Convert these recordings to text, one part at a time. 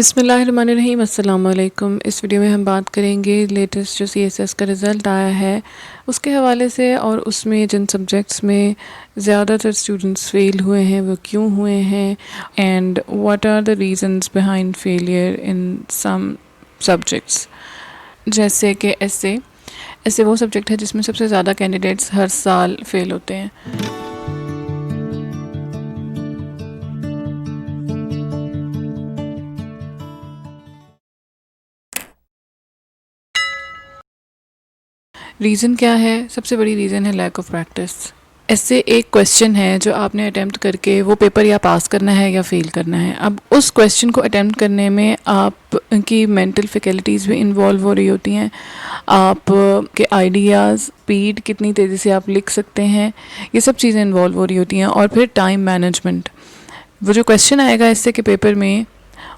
बिस्मिल्लाहिर्रहमानिर्रहीम, अस्सलाम वालेकुम। इस वीडियो में हम बात करेंगे लेटेस्ट जो सीएसएस का रिज़ल्ट आया है उसके हवाले से, और उसमें जिन सब्जेक्ट्स में ज़्यादातर स्टूडेंट्स फेल हुए हैं वो क्यों हुए हैं, and what are the reasons behind failure in some subjects. जैसे कि ऐसे वो सब्जेक्ट है जिसमें सबसे ज़्यादा कैंडिडेट्स हर साल फेल होते हैं। रीज़न क्या है? सबसे बड़ी रीज़न है लैक ऑफ प्रैक्टिस। ऐसे एक क्वेश्चन है जो आपने अटेम्प्ट करके वो पेपर या पास करना है या फेल करना है। अब उस क्वेश्चन को अटेम्प्ट करने में आपकी मेंटल फैकल्टीज़ भी इन्वॉल्व हो रही होती हैं। आप के आइडियाज़, स्पीड, कितनी तेज़ी से आप लिख सकते हैं, ये सब चीज़ें इन्वॉल्व हो रही होती हैं। और फिर टाइम मैनेजमेंट। वो जो क्वेश्चन आएगा इससे के पेपर में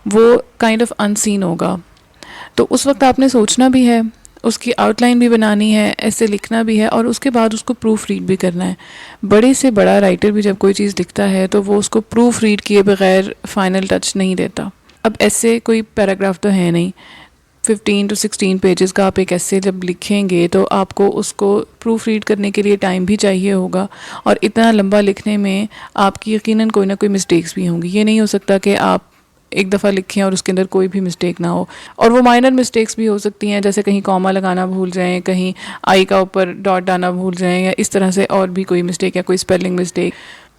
वो काइंड ऑफ अनसीन होगा, तो उस वक्त आपने सोचना भी है, उसकी आउटलाइन भी बनानी है, ऐसे लिखना भी है, और उसके बाद उसको प्रूफ रीड भी करना है। बड़े से बड़ा राइटर भी जब कोई चीज़ लिखता है तो वो उसको प्रूफ रीड किए बगैर फाइनल टच नहीं देता। अब ऐसे कोई पैराग्राफ तो है नहीं, 15 to 16 पेजेस का आप एक ऐसे जब लिखेंगे तो आपको उसको प्रूफ रीड करने के लिए टाइम भी चाहिए होगा, और इतना लंबा लिखने में आपकी यकीनन कोई ना कोई मिस्टेक्स भी होंगी। ये नहीं हो सकता कि आप एक दफ़ा लिखें और उसके अंदर कोई भी मिस्टेक ना हो। और वो माइनर मिस्टेक्स भी हो सकती हैं, जैसे कहीं कॉमा लगाना भूल जाएं, कहीं आई का ऊपर डॉट डालना भूल जाएं, या इस तरह से और भी कोई मिस्टेक, या कोई स्पेलिंग मिस्टेक,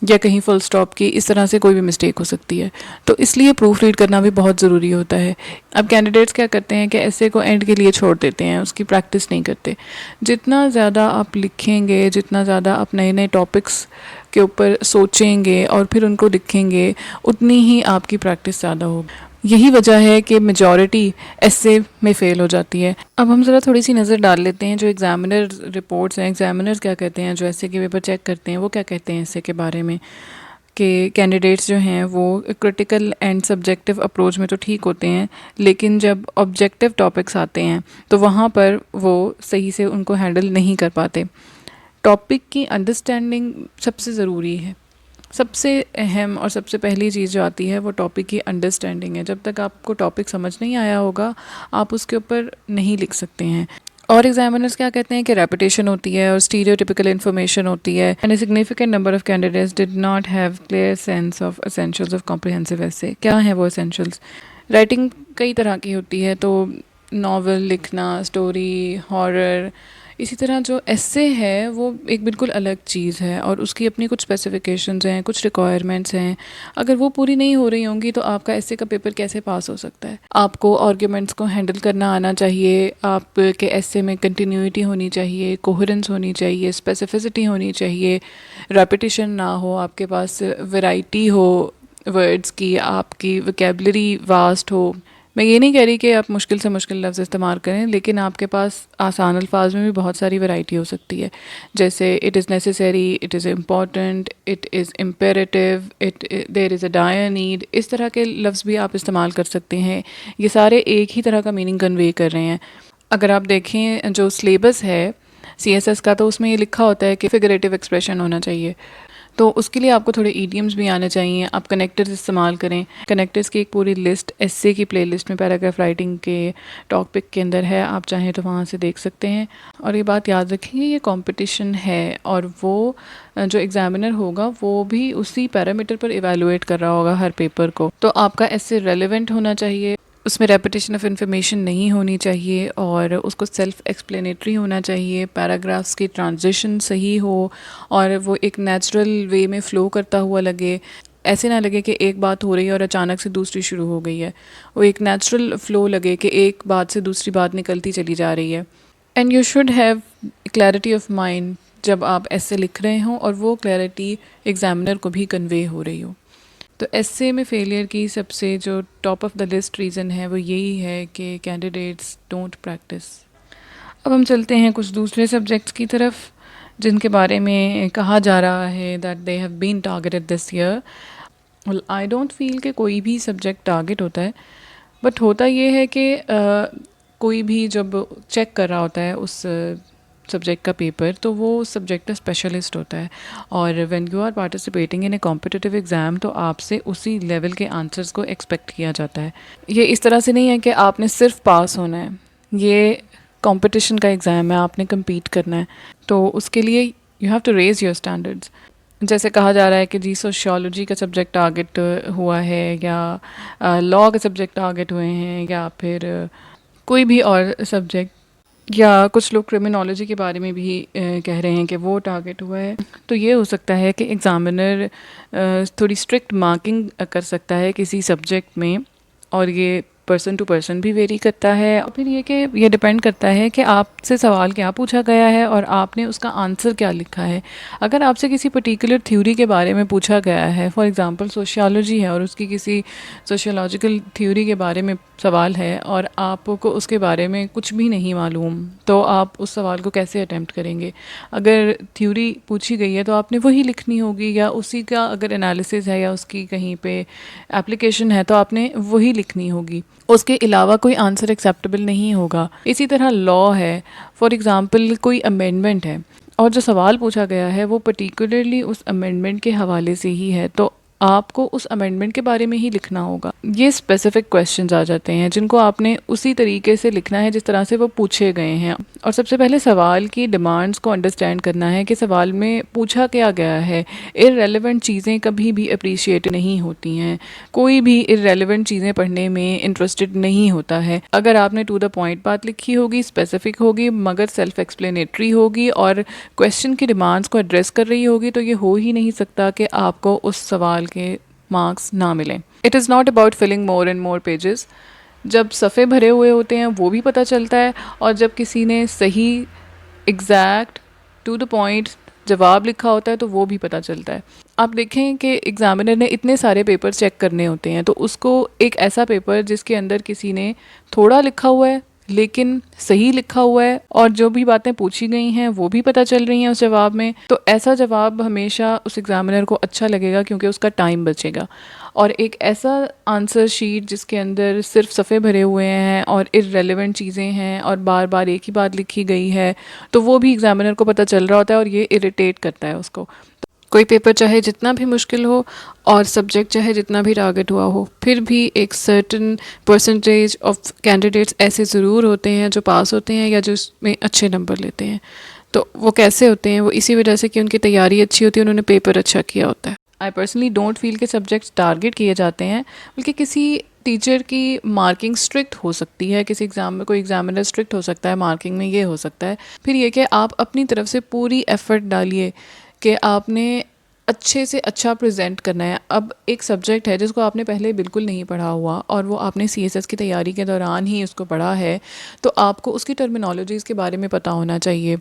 या कहीं फुल स्टॉप की, इस तरह से कोई भी मिस्टेक हो सकती है। तो इसलिए प्रूफ रीड करना भी बहुत ज़रूरी होता है। अब कैंडिडेट्स क्या करते हैं कि ऐसे को एंड के लिए छोड़ देते हैं, उसकी प्रैक्टिस नहीं करते। जितना ज़्यादा आप लिखेंगे, जितना ज़्यादा आप नए नए टॉपिक्स के ऊपर सोचेंगे और फिर उनको लिखेंगे, उतनी ही आपकी प्रैक्टिस ज़्यादा होगी। यही वजह है कि मेजॉरिटी ऐसे में फ़ेल हो जाती है। अब हम ज़रा थोड़ी सी नज़र डाल लेते हैं जो एग्ज़ामिनर रिपोर्ट्स हैं, एग्ज़ामिनर्स क्या कहते हैं, जो ऐसे के पेपर चेक करते हैं वो क्या कहते हैं ऐसे के बारे में, कि कैंडिडेट्स जो हैं वो क्रिटिकल एंड सब्जेक्टिव अप्रोच में तो ठीक होते हैं, लेकिन जब ऑब्जेक्टिव टॉपिक्स आते हैं तो वहाँ पर वो सही से उनको हैंडल नहीं कर पाते। टॉपिक की अंडरस्टैंडिंग सबसे ज़रूरी है। सबसे अहम और सबसे पहली चीज़ जो आती है वो टॉपिक की अंडरस्टैंडिंग है। जब तक आपको टॉपिक समझ नहीं आया होगा आप उसके ऊपर नहीं लिख सकते हैं। और एग्जामिनर्स क्या कहते हैं कि रेपिटेशन होती है और स्टीरियोटिपिकल इन्फॉर्मेशन होती है, and a significant number of candidates did not have clear sense of essentials of comprehensive essay. क्या है वो एसेंशियल्स? राइटिंग कई तरह की होती है, तो नावल लिखना, स्टोरी, हॉरर, इसी तरह जो एस्से है वो एक बिल्कुल अलग चीज़ है और उसकी अपनी कुछ स्पेसिफिकेशंस हैं, कुछ रिक्वायरमेंट्स हैं। अगर वो पूरी नहीं हो रही होंगी तो आपका एस्से का पेपर कैसे पास हो सकता है? आपको आर्ग्यूमेंट्स को हैंडल करना आना चाहिए, आपके एस्से में कंटिन्यूटी होनी चाहिए, कोहेरेंस होनी चाहिए, स्पेसिफिसिटी होनी चाहिए, रेपिटिशन ना हो, आपके पास वैरायटी हो वर्ड्स की, आपकी वोकैबुलरी वास्ट हो। मैं ये नहीं कह रही कि आप मुश्किल से मुश्किल लफ्ज़ इस्तेमाल करें, लेकिन आपके पास आसान अल्फाज में भी बहुत सारी वैरायटी हो सकती है। जैसे it is necessary, it is important, it is imperative, it there is a dire need, इस तरह के लफ्ज़ भी आप इस्तेमाल कर सकते हैं। ये सारे एक ही तरह का मीनिंग कन्वे कर रहे हैं। अगर आप देखें जो सिलेबस है सीएसएस का, तो उसमें ये लिखा होता है कि फिगरेटिव एक्सप्रेशन होना चाहिए, तो उसके लिए आपको थोड़े ईडियम्स भी आने चाहिए। आप कनेक्टर्स इस्तेमाल करें। कनेक्टर्स की एक पूरी लिस्ट एस्से की प्लेलिस्ट में पैराग्राफ राइटिंग के टॉपिक के अंदर है, आप चाहें तो वहाँ से देख सकते हैं। और ये बात याद रखिए, ये कंपटीशन है और वो जो एग्जामिनर होगा वो भी उसी पैरामीटर पर इवैल्यूएट कर रहा होगा हर पेपर को। तो आपका एस्से रेलेवेंट होना चाहिए, उसमें रेपिटेशन ऑफ इन्फॉर्मेशन नहीं होनी चाहिए, और उसको सेल्फ एक्सप्लेनेटरी होना चाहिए, पैराग्राफ्स की ट्रांजिशन सही हो और वो एक नेचुरल वे में फ़्लो करता हुआ लगे। ऐसे ना लगे कि एक बात हो रही है और अचानक से दूसरी शुरू हो गई है। वो एक नेचुरल फ़्लो लगे कि एक बात से दूसरी बात निकलती चली जा रही है। And you should have clarity of mind जब आप ऐसे लिख रहे हों, और वो क्लैरिटी एग्ज़ामिनर को भी कन्वे हो रही हो। तो एस्से में फेलियर की सबसे जो top of the list reason है वो यही है कि कैंडिडेट्स डोंट प्रैक्टिस। अब हम चलते हैं कुछ दूसरे सब्जेक्ट्स की तरफ जिनके बारे में कहा जा रहा है that they have been targeted this year. Well, I don't feel कि कोई भी सब्जेक्ट टारगेट होता है, बट होता ये है कि कोई भी जब चेक कर रहा होता है उस सब्जेक्ट का पेपर, तो वो उस सब्जेक्ट का स्पेशलिस्ट होता है। और when you are participating in a competitive exam, तो आपसे उसी लेवल के आंसर्स को एक्सपेक्ट किया जाता है। ये इस तरह से नहीं है कि आपने सिर्फ पास होना है, ये कंपटीशन का एग्ज़ाम है, आपने compete करना है। तो उसके लिए you have to raise your standards. जैसे कहा जा रहा है कि जी सोशियोलॉजी का सब्जेक्ट टारगेट हुआ है, या लॉ के सब्जेक्ट टारगेट हुए हैं, या फिर कोई भी और सब्जेक्ट, या कुछ लोग क्रिमिनोलॉजी के बारे में भी कह रहे हैं कि वो टारगेट हुआ है। तो ये हो सकता है कि एग्ज़ामिनर थोड़ी स्ट्रिक्ट मार्किंग कर सकता है किसी सब्जेक्ट में, और ये पर्सन टू पर्सन भी वेरी करता है। और फिर ये कि ये डिपेंड करता है कि आपसे सवाल क्या पूछा गया है और आपने उसका आंसर क्या लिखा है। अगर आपसे किसी पर्टिकुलर थ्योरी के बारे में पूछा गया है, फॉर एग्जांपल सोशियोलॉजी है और उसकी किसी सोशियोलॉजिकल थ्योरी के बारे में सवाल है और आपको उसके बारे में कुछ भी नहीं मालूम, तो आप उस सवाल को कैसे अटेम्प्ट करेंगे? अगर थ्योरी पूछी गई है तो आपने वही लिखनी होगी, या उसी का अगर एनालिसिस है या उसकी कहीं पे एप्लीकेशन है तो आपने वही लिखनी होगी, उसके अलावा कोई आंसर एक्सेप्टेबल नहीं होगा। इसी तरह लॉ है, फॉर एग्ज़ाम्पल कोई अमेंडमेंट है और जो सवाल पूछा गया है वो पर्टिकुलरली उस अमेंडमेंट के हवाले से ही है, तो आपको उस अमेंडमेंट के बारे में ही लिखना होगा। ये स्पेसिफिक क्वेश्चंस आ जाते हैं जिनको आपने उसी तरीके से लिखना है जिस तरह से वो पूछे गए हैं। और सबसे पहले सवाल की डिमांड्स को अंडरस्टैंड करना है कि सवाल में पूछा क्या गया है। इररेलेवेंट चीज़ें कभी भी अप्रिशिएट नहीं होती हैं, कोई भी इररेलेवेंट चीज़ें पढ़ने में इंटरेस्टेड नहीं होता है। अगर आपने टू द पॉइंट बात लिखी होगी, स्पेसिफिक होगी, मगर सेल्फ एक्सप्लेनेटरी होगी और क्वेश्चन की डिमांड्स को एड्रेस कर रही होगी, तो ये हो ही नहीं सकता कि आपको उस सवाल के मार्क्स ना मिलें। It is not about filling more and more pages. जब सफ़े भरे हुए होते हैं वो भी पता चलता है, और जब किसी ने सही, एग्जैक्ट, टू द पॉइंट जवाब लिखा होता है तो वो भी पता चलता है। आप देखें कि एग्ज़ामिनर ने इतने सारे पेपर चेक करने होते हैं, तो उसको एक ऐसा पेपर जिसके अंदर किसी ने थोड़ा लिखा हुआ है लेकिन सही लिखा हुआ है और जो भी बातें पूछी गई हैं वो भी पता चल रही हैं उस जवाब में, तो ऐसा जवाब हमेशा उस एग्ज़ामिनर को अच्छा लगेगा क्योंकि उसका टाइम बचेगा। और एक ऐसा आंसर शीट जिसके अंदर सिर्फ सफ़े भरे हुए हैं और इररेलेवेंट चीज़ें हैं और बार बार एक ही बात लिखी गई है, तो वो भी एग्ज़ामिनर को पता चल रहा होता है और ये इरिटेट करता है उसको। कोई पेपर चाहे जितना भी मुश्किल हो और सब्जेक्ट चाहे जितना भी टारगेट हुआ हो, फिर भी एक सर्टन परसेंटेज ऑफ कैंडिडेट्स ऐसे ज़रूर होते हैं जो पास होते हैं या जो इसमें अच्छे नंबर लेते हैं। तो वो कैसे होते हैं? वो इसी वजह से कि उनकी तैयारी अच्छी होती है, उन्होंने पेपर अच्छा किया होता है। आई पर्सनली डोंट फील के सब्जेक्ट्स टारगेट किए जाते हैं, बल्कि किसी टीचर की मार्किंग स्ट्रिक्ट हो सकती है, किसी एग्ज़ाम में कोई एग्ज़ामिनर स्ट्रिक्ट हो सकता है मार्किंग में, ये हो सकता है। फिर ये कि आप अपनी तरफ से पूरी एफ़र्ट डालिए कि आपने अच्छे से अच्छा प्रेजेंट करना है। अब एक सब्जेक्ट है जिसको आपने पहले बिल्कुल नहीं पढ़ा हुआ और वो आपने सीएसएस की तैयारी के दौरान ही उसको पढ़ा है, तो आपको उसकी टर्मिनोलॉजीज़ के बारे में पता होना चाहिए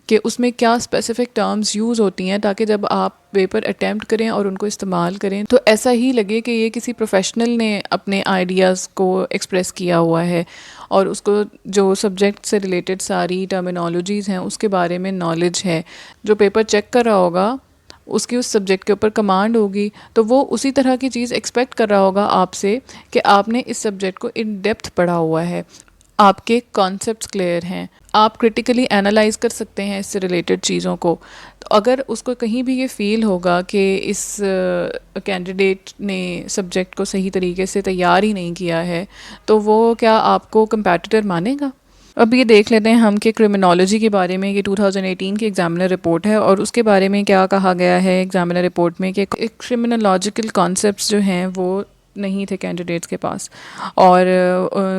कि उसमें क्या स्पेसिफिक टर्म्स यूज़ होती हैं, ताकि जब आप पेपर अटैम्प्ट करें और उनको इस्तेमाल करें तो ऐसा ही लगे कि ये किसी प्रोफेशनल ने अपने आइडियाज़ को एक्सप्रेस किया हुआ है और उसको जो सब्जेक्ट से रिलेटेड सारी टर्मिनोलॉजीज़ हैं उसके बारे में नॉलेज है। जो पेपर चेक कर रहा होगा उसकी उस सब्जेक्ट के ऊपर कमांड होगी, तो वो उसी तरह की चीज़ एक्सपेक्ट कर रहा होगा आपसे कि आपने इस सब्जेक्ट को इन डेप्थ पढ़ा हुआ है, आपके कॉन्सेप्ट्स क्लियर हैं, आप क्रिटिकली एनालाइज कर सकते हैं इससे रिलेटेड चीज़ों को। तो अगर उसको कहीं भी ये फ़ील होगा कि इस कैंडिडेट ने सब्जेक्ट को सही तरीके से तैयार ही नहीं किया है, तो वो क्या आपको कंपैटिटर मानेगा? अब ये देख लेते हैं हम कि क्रिमिनोलॉजी के बारे में, ये 2018 की एग्जामिनर रिपोर्ट है और उसके बारे में क्या कहा गया है एग्जामिनर रिपोर्ट में कि क्रिमिनोलॉजिकल कॉन्सेप्ट्स जो हैं वो नहीं थे कैंडिडेट्स के पास, और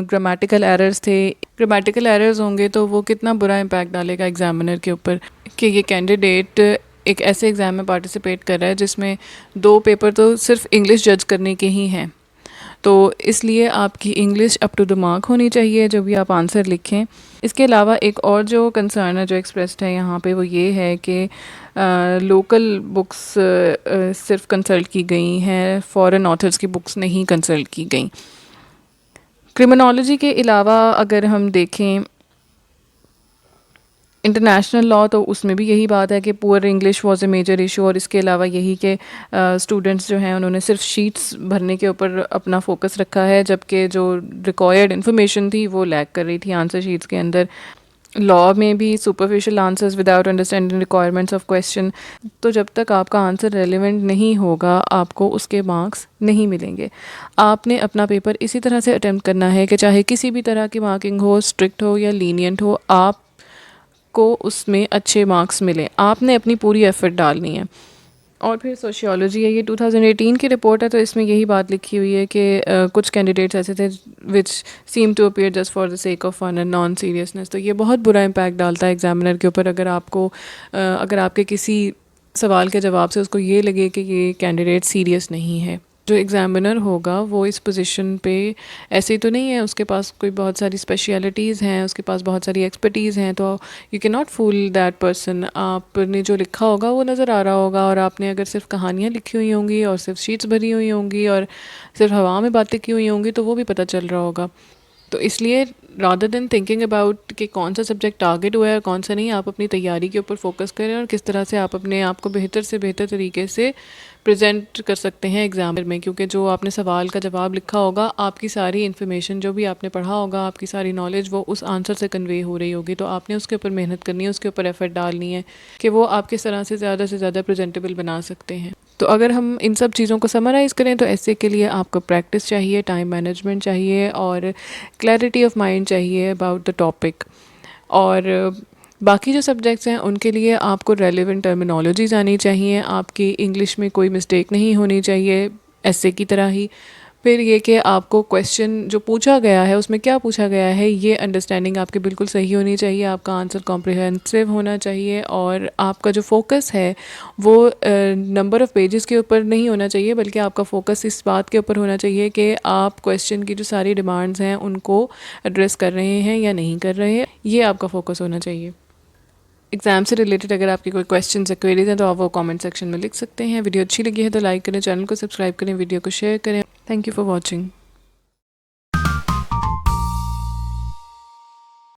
ग्रामेटिकल एरर्स थे। ग्रामेटिकल एरर्स होंगे तो वो कितना बुरा इम्पैक्ट डालेगा एग्जामिनर के ऊपर कि ये कैंडिडेट एक ऐसे एग्ज़ाम में पार्टिसिपेट कर रहा है जिसमें 2 पेपर तो सिर्फ इंग्लिश जज करने के ही हैं। तो इसलिए आपकी English up to the mark होनी चाहिए जो भी आप आंसर लिखें। इसके अलावा एक और जो कंसर्न है जो एक्सप्रेस्ड है यहाँ पे, वो ये है कि लोकल बुक्स सिर्फ कंसल्ट की गई हैं, फॉरेन ऑथर्स की बुक्स नहीं कंसल्ट की गई। क्रिमिनोलॉजी के अलावा अगर हम देखें इंटरनेशनल लॉ, तो उसमें भी यही बात है कि poor English was a major issue, और इसके अलावा यही कि स्टूडेंट्स जो हैं उन्होंने सिर्फ शीट्स भरने के ऊपर अपना फोकस रखा है, जबकि जो रिक्वायर्ड इन्फॉर्मेशन थी वो लैक कर रही थी आंसर शीट्स के अंदर। लॉ में भी superficial answers without understanding requirements of question. तो जब तक आपका आंसर रेलिवेंट नहीं होगा आपको उसके मार्क्स नहीं मिलेंगे। आपने अपना पेपर इसी तरह से अटेम्प्ट करना है कि चाहे किसी भी तरह की मार्किंग हो, स्ट्रिक्ट हो या लीनियंट हो, आपको उसमें अच्छे मार्क्स मिले। आपने अपनी पूरी एफर्ट डालनी है। और फिर सोशियोलॉजी है, ये 2018 की रिपोर्ट है, तो इसमें यही बात लिखी हुई है कि कुछ कैंडिडेट्स ऐसे थे which seem to appear just for the sake of fun and non seriousness. तो ये बहुत बुरा इम्पैक्ट डालता है एग्जामिनर के ऊपर। अगर आपको अगर आपके किसी सवाल के जवाब से उसको ये लगे कि ये कैंडिडेट सीरियस नहीं है। जो एग्ज़ामिनर होगा वो इस पोजीशन पे ऐसे तो नहीं है, उसके पास कोई बहुत सारी स्पेशलिटीज़ हैं, उसके पास बहुत सारी एक्सपर्टीज़ हैं, तो you can not fool that person. आपने जो लिखा होगा वो नज़र आ रहा होगा, और आपने अगर सिर्फ कहानियाँ लिखी हुई होंगी और सिर्फ शीट्स भरी हुई होंगी और सिर्फ हवा में बातें की हुई होंगी तो वो भी पता चल रहा होगा। तो इसलिए रादर देन थिंकिंग अबाउट कि कौन सा सब्जेक्ट टारगेट हुआ है कौन सा नहीं, आप अपनी तैयारी के ऊपर फोकस करें और किस तरह से आप अपने आप को बेहतर से बेहतर तरीके से प्रेजेंट कर सकते हैं एग्ज़ाम में। क्योंकि जो आपने सवाल का जवाब लिखा होगा, आपकी सारी इन्फॉर्मेशन जो भी आपने पढ़ा होगा, आपकी सारी नॉलेज वो उस आंसर से कन्वे हो रही होगी। तो आपने उसके ऊपर मेहनत करनी है, उसके ऊपर एफर्ट डालनी है कि वो आप किस तरह से ज़्यादा प्रेजेंटेबल बना सकते हैं। तो अगर हम इन सब चीज़ों को समराइज़ करें तो ऐसे के लिए आपको प्रैक्टिस चाहिए, टाइम मैनेजमेंट चाहिए और क्लैरिटी ऑफ माइंड चाहिए अबाउट द टॉपिक। और बाकी जो सब्जेक्ट्स हैं उनके लिए आपको रेलेवेंट टर्मिनोलॉजीज़ आनी चाहिए, आपकी इंग्लिश में कोई मिस्टेक नहीं होनी चाहिए ऐसे की तरह ही। फिर ये कि आपको क्वेश्चन जो पूछा गया है उसमें क्या पूछा गया है ये अंडरस्टैंडिंग आपकी बिल्कुल सही होनी चाहिए, आपका आंसर कॉम्प्रिहेंसिव होना चाहिए और आपका जो फोकस है वो नंबर ऑफ़ पेजेस के ऊपर नहीं होना चाहिए, बल्कि आपका फोकस इस बात के ऊपर होना चाहिए कि आप क्वेश्चन की जो सारी डिमांड्स हैं उनको एड्रेस कर रहे हैं या नहीं कर रहे हैं, ये आपका फोकस होना चाहिए। एग्जाम से रिलेटेड अगर आपके कोई क्वेश्चन या क्वेरीज हैं तो आप वो कमेंट सेक्शन में लिख सकते हैं। वीडियो अच्छी लगी है तो लाइक करें, चैनल को सब्सक्राइब करें, वीडियो को शेयर करें। Thank you for watching.